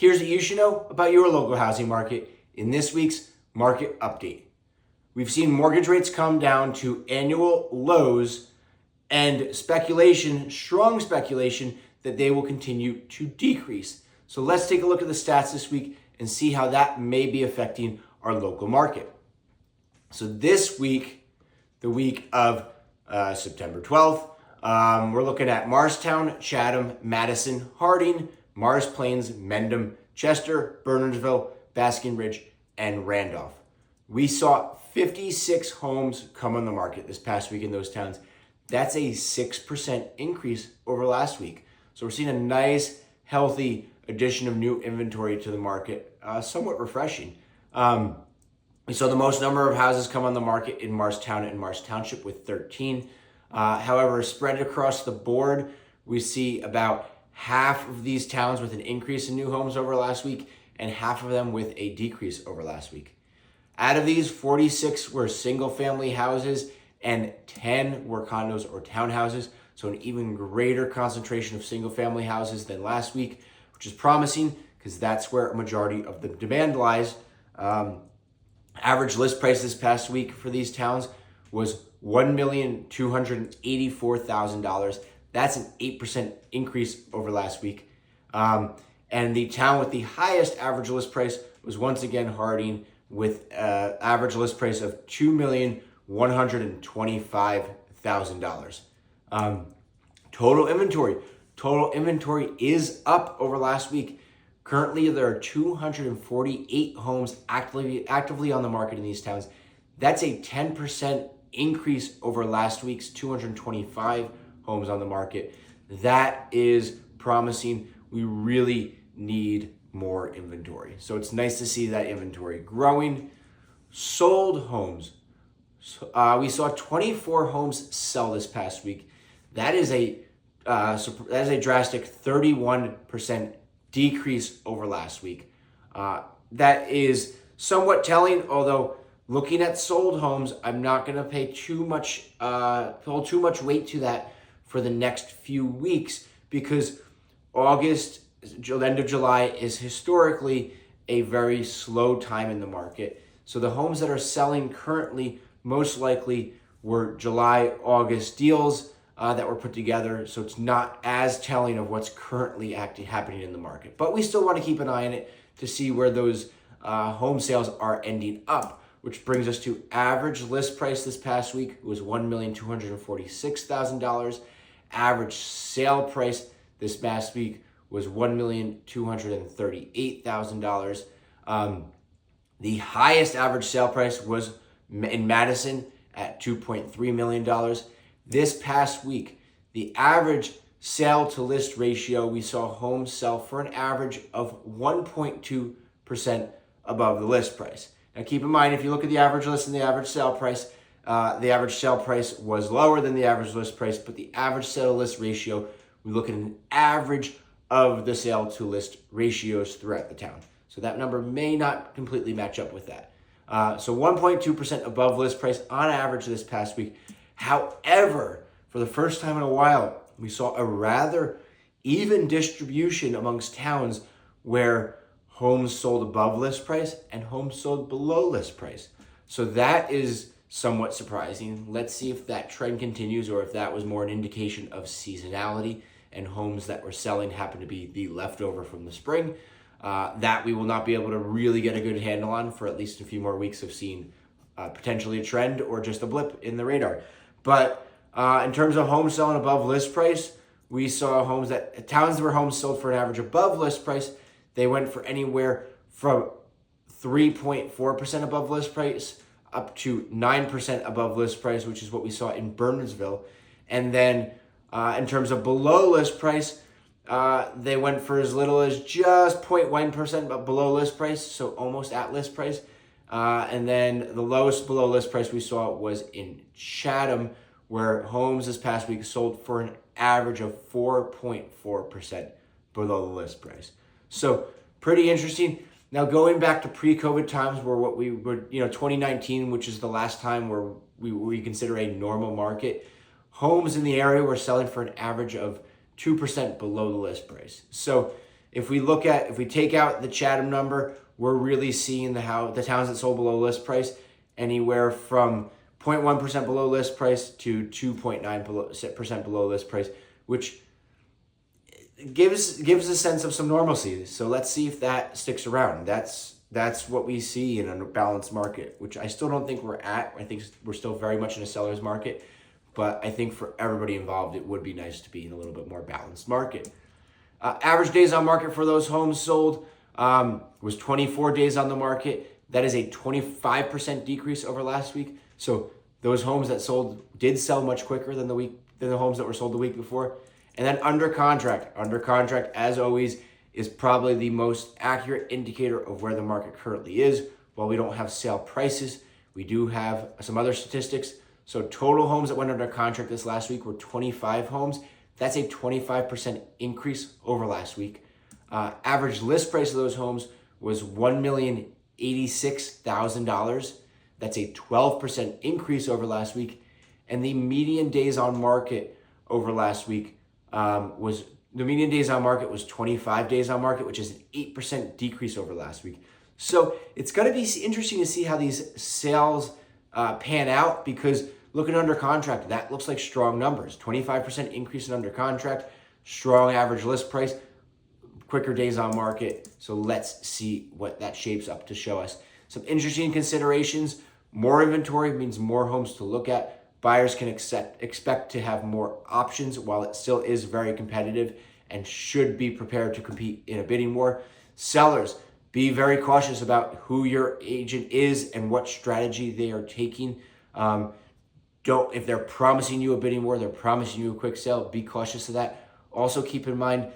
Here's what you should know about your local housing market in this week's market update. We've seen mortgage rates come down to annual lows and strong speculation that they will continue to decrease. So let's take a look at the stats this week and see how that may be affecting our local market. So this week, the week of September 12th, we're looking at Morristown, Chatham, Madison, Harding, Mars Plains, Mendham, Chester, Bernardsville, Basking Ridge, and Randolph. We saw 56 homes come on the market this past week in those towns. That's a 6% increase over last week. So we're seeing a nice, healthy addition of new inventory to the market, somewhat refreshing. We saw the most number of houses come on the market in Morristown and Mars Township with 13. However, spread across the board, we see about half of these towns with an increase in new homes over last week and half of them with a decrease over last week. Out of these, 46 were single-family houses and 10 were condos or townhouses, so an even greater concentration of single-family houses than last week, which is promising because that's where a majority of the demand lies. Average list price this past week for these towns was $1,284,000. That's an 8% increase over last week. And the town with the highest average list price was once again Harding with average list price of $2,125,000. Total inventory is up over last week. Currently, there are 248 homes actively on the market in these towns. That's a 10% increase over last week's 225 homes on the market. That is promising. We really need more inventory. So it's nice to see that inventory growing. Sold homes. We saw 24 homes sell this past week. That is a drastic 31% decrease over last week. That is somewhat telling, although looking at sold homes, I'm not going to hold too much weight to that for the next few weeks because August, end of July, is historically a very slow time in the market. So the homes that are selling currently most likely were July, August deals that were put together. So it's not as telling of what's currently happening in the market. But we still want to keep an eye on it to see where those home sales are ending up, which brings us to average list price this past week was $1,246,000. Average sale price this past week was $1,238,000. The highest average sale price was in Madison at $2.3 million. This past week, the average sale to list ratio, we saw homes sell for an average of 1.2% above the list price. Now keep in mind, if you look at the average list and the average sale price was lower than the average list price, but the average sale to list ratio, we look at an average of the sale to list ratios throughout the town. So that number may not completely match up with that. So 1.2% above list price on average this past week. However, for the first time in a while, we saw a rather even distribution amongst towns where homes sold above list price and homes sold below list price. So that is somewhat surprising. Let's see if that trend continues or if that was more an indication of seasonality and homes that were selling happen to be the leftover from the spring. That we will not be able to really get a good handle on for at least a few more weeks of seeing potentially a trend or just a blip in the radar. But in terms of homes selling above list price, we saw towns where homes sold for an average above list price, they went for anywhere from 3.4% above list price up to 9% above list price, which is what we saw in Bernardsville. And then in terms of below list price, they went for as little as just 0.1% below list price, so almost at list price. And then the lowest below list price we saw was in Chatham, where homes this past week sold for an average of 4.4% below the list price. So pretty interesting. Now going back to pre-COVID times where 2019, which is the last time where we consider a normal market, homes in the area were selling for an average of 2% below the list price. So if we take out the Chatham number, we're really seeing the towns that sold below list price anywhere from 0.1% below list price to 2.9% below list price, which gives a sense of some normalcy. So let's see if that sticks around. That's what we see in a balanced market, which I still don't think we're at. I think we're still very much in a seller's market, but I think for everybody involved, it would be nice to be in a little bit more balanced market. Average days on market for those homes sold was 24 days on the market. That is a 25% decrease over last week. So those homes that sold did sell much quicker than the homes that were sold the week before. And then under contract, as always, is probably the most accurate indicator of where the market currently is. While we don't have sale prices, we do have some other statistics. So total homes that went under contract this last week were 25 homes. That's a 25% increase over last week. Average list price of those homes was $1,086,000. That's a 12% increase over last week. And the median days on market over last week was 25 days on market, which is an 8% decrease over last week. So it's going to be interesting to see how these sales pan out, because looking under contract, that looks like strong numbers. 25% increase in under contract, strong average list price, quicker days on market. So let's see what that shapes up to show us. Some interesting considerations. More inventory means more homes to look at. Buyers can expect to have more options while it still is very competitive, and should be prepared to compete in a bidding war. Sellers, be very cautious about who your agent is and what strategy they are taking. If they're promising you a bidding war, they're promising you a quick sale, be cautious of that. Also keep in mind,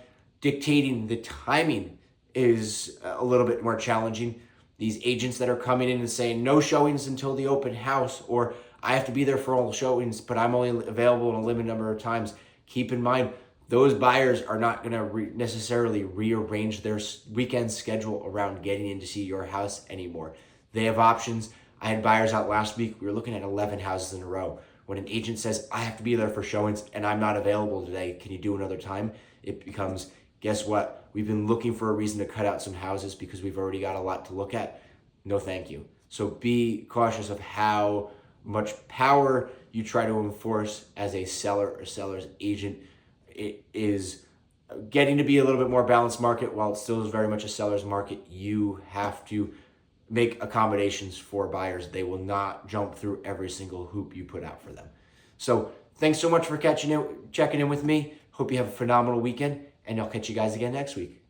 dictating the timing is a little bit more challenging. These agents that are coming in and saying no showings until the open house, or I have to be there for all showings, but I'm only available in a limited number of times. Keep in mind, those buyers are not going to necessarily rearrange their weekend schedule around getting in to see your house anymore. They have options. I had buyers out last week. We were looking at 11 houses in a row. When an agent says, I have to be there for showings and I'm not available today, can you do another time? It becomes, guess what? We've been looking for a reason to cut out some houses because we've already got a lot to look at. No, thank you. So be cautious of how much power you try to enforce as a seller or seller's agent. It is getting to be a little bit more balanced market. While it still is very much a seller's market, you have to make accommodations for buyers. They will not jump through every single hoop you put out for them. So thanks so much for checking in with me. Hope you have a phenomenal weekend, and I'll catch you guys again next week.